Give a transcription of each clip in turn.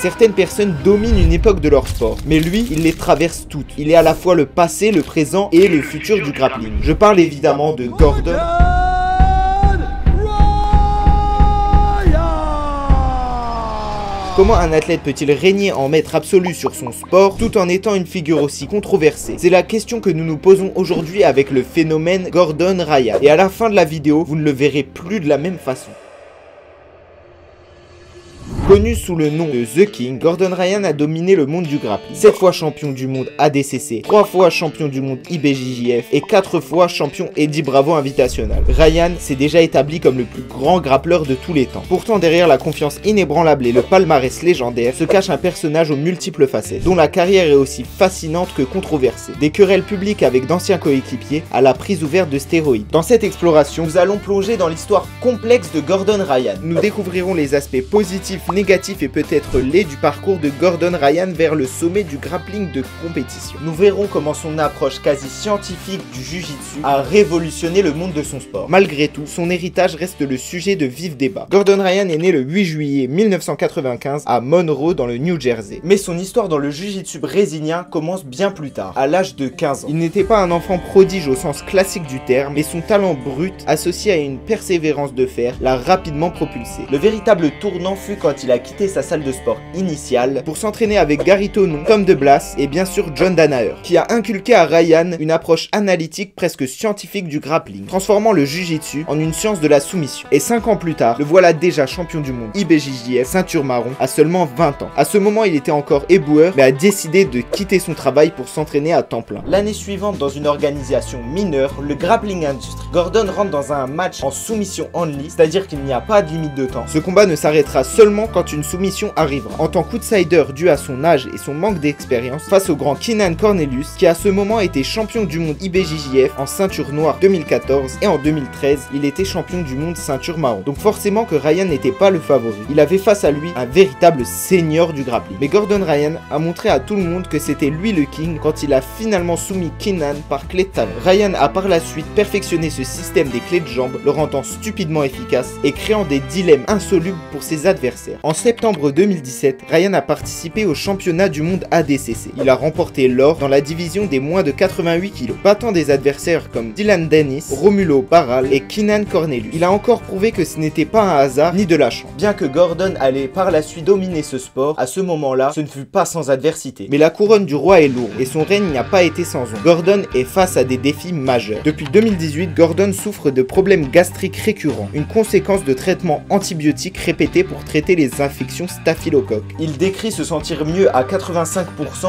Certaines personnes dominent une époque de leur sport, mais lui, il les traverse toutes. Il est à la fois le passé, le présent et le futur du grappling. Je parle évidemment de Gordon. Comment un athlète peut-il régner en maître absolu sur son sport tout en étant une figure aussi controversée? C'est la question que nous nous posons aujourd'hui avec le phénomène Gordon Ryan. Et à la fin de la vidéo, vous ne le verrez plus de la même façon. Connu sous le nom de The King, Gordon Ryan a dominé le monde du grappling. 7 fois champion du monde ADCC, 3 fois champion du monde IBJJF et 4 fois champion Eddie Bravo Invitational. Ryan s'est déjà établi comme le plus grand grappleur de tous les temps. Pourtant, derrière la confiance inébranlable et le palmarès légendaire, se cache un personnage aux multiples facettes, dont la carrière est aussi fascinante que controversée. Des querelles publiques avec d'anciens coéquipiers à la prise ouverte de stéroïdes. Dans cette exploration, nous allons plonger dans l'histoire complexe de Gordon Ryan. Nous découvrirons les aspects positifs, négatif et peut-être laid du parcours de Gordon Ryan vers le sommet du grappling de compétition. Nous verrons comment son approche quasi scientifique du jiu-jitsu a révolutionné le monde de son sport. Malgré tout, son héritage reste le sujet de vifs débats. Gordon Ryan est né le 8 juillet 1995 à Monroe dans le New Jersey. Mais son histoire dans le jiu-jitsu brésilien commence bien plus tard, à l'âge de 15 ans. Il n'était pas un enfant prodige au sens classique du terme, mais son talent brut, associé à une persévérance de fer, l'a rapidement propulsé. Le véritable tournant fut quand il a quitté sa salle de sport initiale pour s'entraîner avec Gary Tonon, Tom DeBlass et bien sûr John Danaher, qui a inculqué à Ryan une approche analytique presque scientifique du grappling, transformant le jiu-jitsu en une science de la soumission. Et 5 ans plus tard, le voilà déjà champion du monde IBJJF, ceinture marron, à seulement 20 ans. À ce moment, il était encore éboueur, mais a décidé de quitter son travail pour s'entraîner à temps plein. L'année suivante, dans une organisation mineure, le Grappling Industry, Gordon rentre dans un match en soumission only, c'est-à-dire qu'il n'y a pas de limite de temps. Ce combat ne s'arrêtera seulement quand une soumission arrivera. En tant qu'outsider dû à son âge et son manque d'expérience, face au grand Keenan Cornelius, qui à ce moment était champion du monde IBJJF en ceinture noire 2014 et en 2013, il était champion du monde ceinture marron. Donc forcément que Ryan n'était pas le favori. Il avait face à lui un véritable seigneur du grappling. Mais Gordon Ryan a montré à tout le monde que c'était lui le king quand il a finalement soumis Keenan par clé de talon. Ryan a par la suite perfectionné ce système des clés de jambes, le rendant stupidement efficace et créant des dilemmes insolubles pour ses adversaires. En septembre 2017, Ryan a participé au championnat du monde ADCC. Il a remporté l'or dans la division des moins de 88 kg, battant des adversaires comme Dylan Dennis, Romulo Barral et Keenan Cornelius. Il a encore prouvé que ce n'était pas un hasard ni de la chance. Bien que Gordon allait par la suite dominer ce sport, à ce moment-là, ce ne fut pas sans adversité. Mais la couronne du roi est lourde et son règne n'a pas été sans ombre. Gordon est face à des défis majeurs. Depuis 2018, Gordon souffre de problèmes gastriques récurrents, une conséquence de traitements antibiotiques répétés pour traiter les infections staphylocoques. Il décrit se sentir mieux à 85%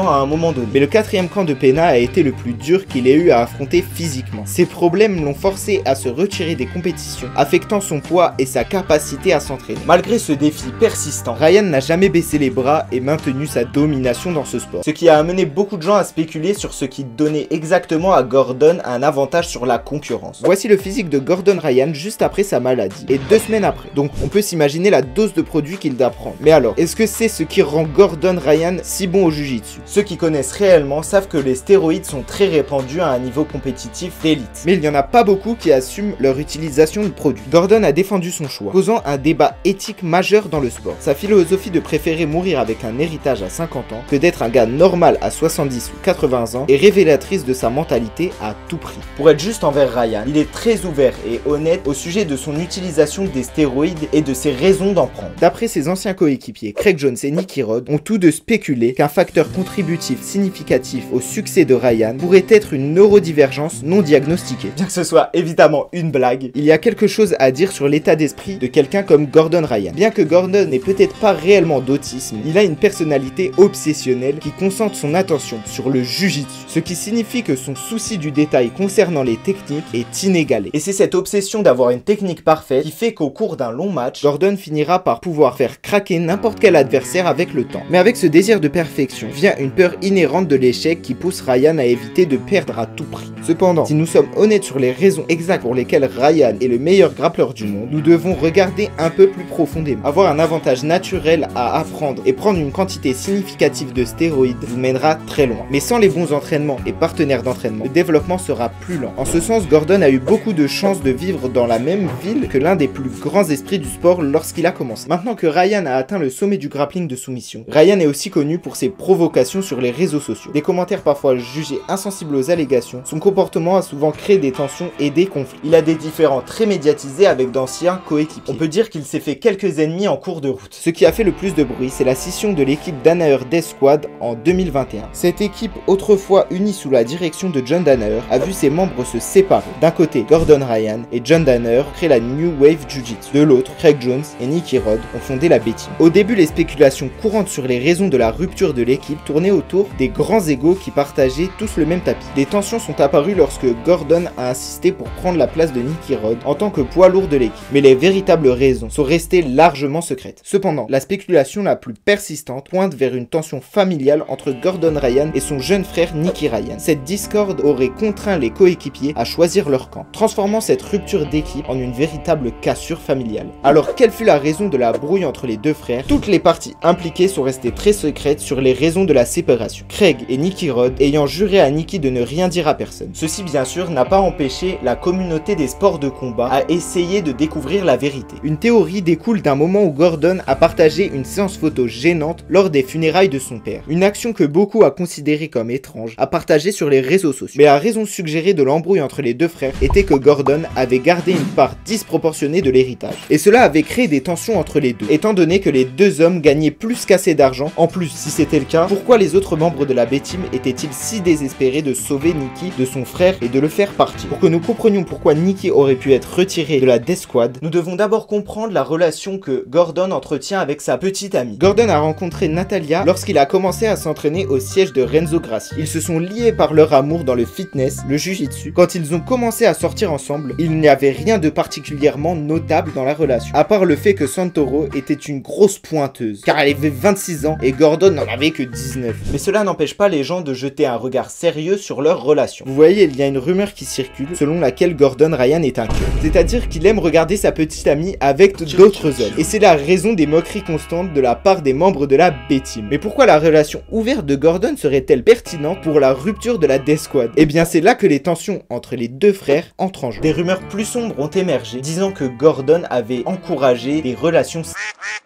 à un moment donné. Mais le 4e camp de Pena a été le plus dur qu'il ait eu à affronter physiquement. Ces problèmes l'ont forcé à se retirer des compétitions, affectant son poids et sa capacité à s'entraîner. Malgré ce défi persistant, Ryan n'a jamais baissé les bras et maintenu sa domination dans ce sport. Ce qui a amené beaucoup de gens à spéculer sur ce qui donnait exactement à Gordon un avantage sur la concurrence. Voici le physique de Gordon Ryan juste après sa maladie et 2 semaines après. Donc on peut s'imaginer la dose de produit qu'il doit prendre. Mais alors, est-ce que c'est ce qui rend Gordon Ryan si bon au jiu-jitsu? Ceux qui connaissent réellement savent que les stéroïdes sont très répandus à un niveau compétitif d'élite. Mais il n'y en a pas beaucoup qui assument leur utilisation de produits. Gordon a défendu son choix, causant un débat éthique majeur dans le sport. Sa philosophie de préférer mourir avec un héritage à 50 ans que d'être un gars normal à 70 ou 80 ans est révélatrice de sa mentalité à tout prix. Pour être juste envers Ryan, il est très ouvert et honnête au sujet de son utilisation des stéroïdes et de ses raisons d'en prendre. D'après ses anciens coéquipiers, Craig Jones et Nicky Rod ont tous deux spéculé qu'un facteur contributif significatif au succès de Ryan pourrait être une neurodivergence non diagnostiquée. Bien que ce soit évidemment une blague, il y a quelque chose à dire sur l'état d'esprit de quelqu'un comme Gordon Ryan. Bien que Gordon n'ait peut-être pas réellement d'autisme, il a une personnalité obsessionnelle qui concentre son attention sur le jiu-jitsu, ce qui signifie que son souci du détail concernant les techniques est inégalé. Et c'est cette obsession d'avoir une technique parfaite qui fait qu'au cours d'un long match, Gordon finira par pouvoir faire craquer n'importe quel adversaire avec le temps. Mais avec ce désir de perfection vient une peur inhérente de l'échec qui pousse Ryan à éviter de perdre à tout prix. Cependant, si nous sommes honnêtes sur les raisons exactes pour lesquelles Ryan est le meilleur grappleur du monde, nous devons regarder un peu plus profondément. Avoir un avantage naturel à apprendre et prendre une quantité significative de stéroïdes vous mènera très loin. Mais sans les bons entraînements et partenaires d'entraînement, le développement sera plus lent. En ce sens, Gordon a eu beaucoup de chance de vivre dans la même ville que l'un des plus grands esprits du sport lorsqu'il a commencé. Maintenant que Ryan a atteint le sommet du grappling de soumission, Ryan est aussi connu pour ses provocations sur les réseaux sociaux. Des commentaires parfois jugés insensibles aux allégations, son comportement a souvent créé des tensions et des conflits. Il a des différends très médiatisés avec d'anciens coéquipiers. On peut dire qu'il s'est fait quelques ennemis en cours de route. Ce qui a fait le plus de bruit, c'est la scission de l'équipe Danaher Death Squad en 2021. Cette équipe, autrefois unie sous la direction de John Danaher, a vu ses membres se séparer. D'un côté, Gordon Ryan et John Danaher créent la New Wave Jiu-Jitsu. De l'autre, Craig Jones et Nicky Rod ont fondé la B-Team. Au début, les spéculations courantes sur les raisons de la rupture de l'équipe tournaient autour des grands égos qui partageaient tous le même tapis. Des tensions sont apparues lorsque Gordon a insisté pour prendre la place de Nicky Rod en tant que poids lourd de l'équipe. Mais les véritables raisons sont restées largement secrètes. Cependant, la spéculation la plus persistante pointe vers une tension familiale entre Gordon Ryan et son jeune frère Nicky Ryan. Cette discorde aurait contraint les coéquipiers à choisir leur camp, transformant cette rupture d'équipe en une véritable cassure familiale. Alors, quelle fut la raison de la brouille entre les deux frères? Toutes les parties impliquées sont restées très secrètes sur les raisons de la séparation. Craig et Nicky Rod ayant juré à Nicky de ne rien dire à personne. Ceci, bien sûr, n'a pas empêché la communauté des sports de combat à essayer de découvrir la vérité. Une théorie découle d'un moment où Gordon a partagé une séance photo gênante lors des funérailles de son père. Une action que beaucoup a considérée comme étrange, à partager sur les réseaux sociaux. Mais la raison suggérée de l'embrouille entre les deux frères était que Gordon avait gardé une part disproportionnée de l'héritage. Et cela avait créé des tensions entre les deux, étant donné que les deux hommes gagnaient plus qu'assez d'argent. En plus, si c'était le cas, pourquoi les autres membres de la B-Team étaient-ils si désespérés de sauver Nicky de son frère et de le faire partir? Pour que nous comprenions pourquoi Nicky aurait pu être retiré de la Death Squad, nous devons d'abord comprendre la relation que Gordon entretient avec sa petite amie. Gordon a rencontré Natalia lorsqu'il a commencé à s'entraîner au siège de Renzo Gracie. Ils se sont liés par leur amour dans le fitness, le jiu-jitsu. Quand ils ont commencé à sortir ensemble, il n'y avait rien de particulièrement notable dans la relation, à part le fait que Santoro était une grosse pointeuse, car elle avait 26 ans et Gordon n'en avait que 19. Mais cela n'empêche pas les gens de jeter un regard sérieux sur leur relation. Vous voyez, il y a une rumeur qui circule selon laquelle Gordon Ryan est un queue. C'est-à-dire qu'il aime regarder sa petite amie avec d'autres hommes. Et c'est la raison des moqueries constantes de la part des membres de la B-Team. Mais pourquoi la relation ouverte de Gordon serait-elle pertinente pour la rupture de la Death Squad? Eh bien, c'est là que les tensions entre les deux frères entrent en jeu. Des rumeurs plus sombres ont émergé, disant que Gordon avait encouragé des relations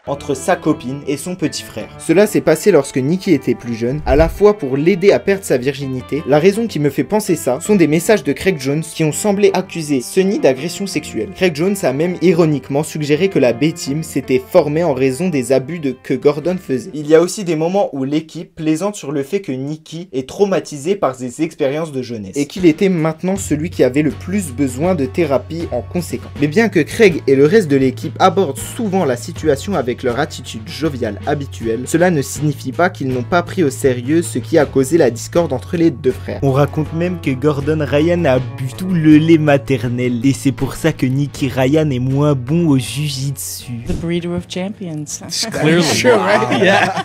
entre sa copine et son petit frère. Cela s'est passé lorsque Nicky était plus jeune, à la fois pour l'aider à perdre sa virginité. La raison qui me fait penser ça sont des messages de Craig Jones qui ont semblé accuser Sunny d'agression sexuelle. Craig Jones a même ironiquement suggéré que la B-Team s'était formée en raison des abus que Gordon faisait. Il y a aussi des moments où l'équipe plaisante sur le fait que Nicky est traumatisé par ses expériences de jeunesse et qu'il était maintenant celui qui avait le plus besoin de thérapie en conséquence. Mais bien que Craig et le reste de l'équipe abordent souvent la situation avec leur attitude joviale habituelle, cela ne signifie pas qu'ils n'ont pas pris au sérieux ce qui a causé la discorde entre les deux frères. On raconte même que Gordon Ryan a bu tout le lait maternel et c'est pour ça que Nicky Ryan est moins bon au jujitsu. The breeder of champions. Clearly. Sure, right? Yeah.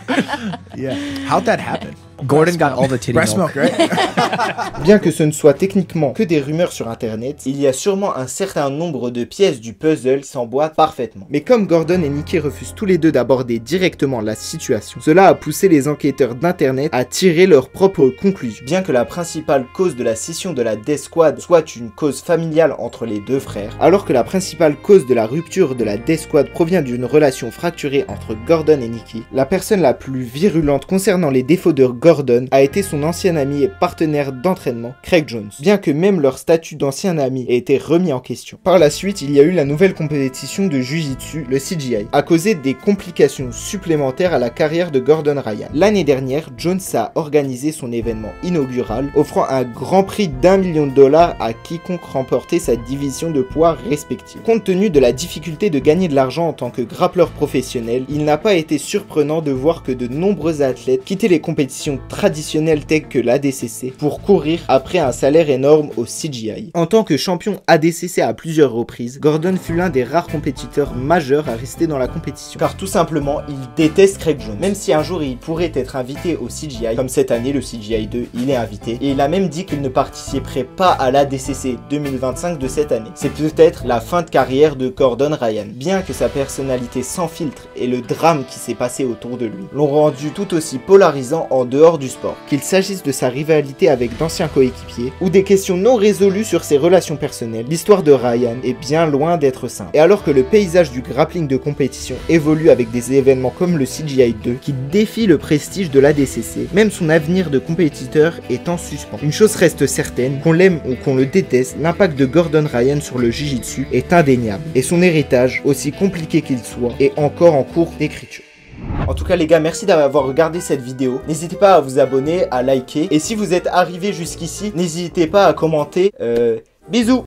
Yeah. How'd that happen? Gordon got all the titty Breast milk. milk, right? Bien que ce ne soit techniquement que des rumeurs sur internet, il y a sûrement un certain nombre de pièces du puzzle qui s'emboîtent parfaitement. Mais comme Gordon et Nicky refusent tous les deux d'aborder directement la situation, cela a poussé les enquêteurs d'internet à tirer leurs propres conclusions. Bien que la principale cause de la scission de la Death Squad soit une cause familiale entre les deux frères, alors que la principale cause de la rupture de la Death Squad provient d'une relation fracturée entre Gordon et Nicky, la personne la plus virulente concernant les défauts de Gordon a été son ancien ami et partenaire d'entraînement, Craig Jones, bien que même leur statut d'ancien ami ait été remis en question. Par la suite, il y a eu la nouvelle compétition de Jiu-Jitsu, le CGI, à causer des complications supplémentaires à la carrière de Gordon Ryan. L'année dernière, Jones a organisé son événement inaugural, offrant un grand prix d'1 million de dollars à quiconque remportait sa division de poids respective. Compte tenu de la difficulté de gagner de l'argent en tant que grappleur professionnel, il n'a pas été surprenant de voir que de nombreux athlètes quittaient les compétitions traditionnelles telles que l'ADCC pour courir après un salaire énorme au CGI. En tant que champion ADCC à plusieurs reprises, Gordon fut l'un des rares compétiteurs majeurs à rester dans la compétition. Car tout simplement, il déteste Craig Jones. Même si un jour il pourrait être invité au CGI, comme cette année le CGI 2, il est invité. Et il a même dit qu'il ne participerait pas à l'ADCC 2025 de cette année. C'est peut-être la fin de carrière de Gordon Ryan. Bien que sa personnalité sans filtre et le drame qui s'est passé autour de lui l'ont rendu tout aussi polarisant en dehors dehors du sport, qu'il s'agisse de sa rivalité avec d'anciens coéquipiers ou des questions non résolues sur ses relations personnelles, l'histoire de Ryan est bien loin d'être simple. Et alors que le paysage du grappling de compétition évolue avec des événements comme le CGI 2 qui défient le prestige de l'ADCC, même son avenir de compétiteur est en suspens. Une chose reste certaine, qu'on l'aime ou qu'on le déteste, l'impact de Gordon Ryan sur le Jiu-Jitsu est indéniable, et son héritage, aussi compliqué qu'il soit, est encore en cours d'écriture. En tout cas les gars, merci d'avoir regardé cette vidéo. N'hésitez pas à vous abonner, à liker, et si vous êtes arrivé jusqu'ici, n'hésitez pas à commenter. Bisous!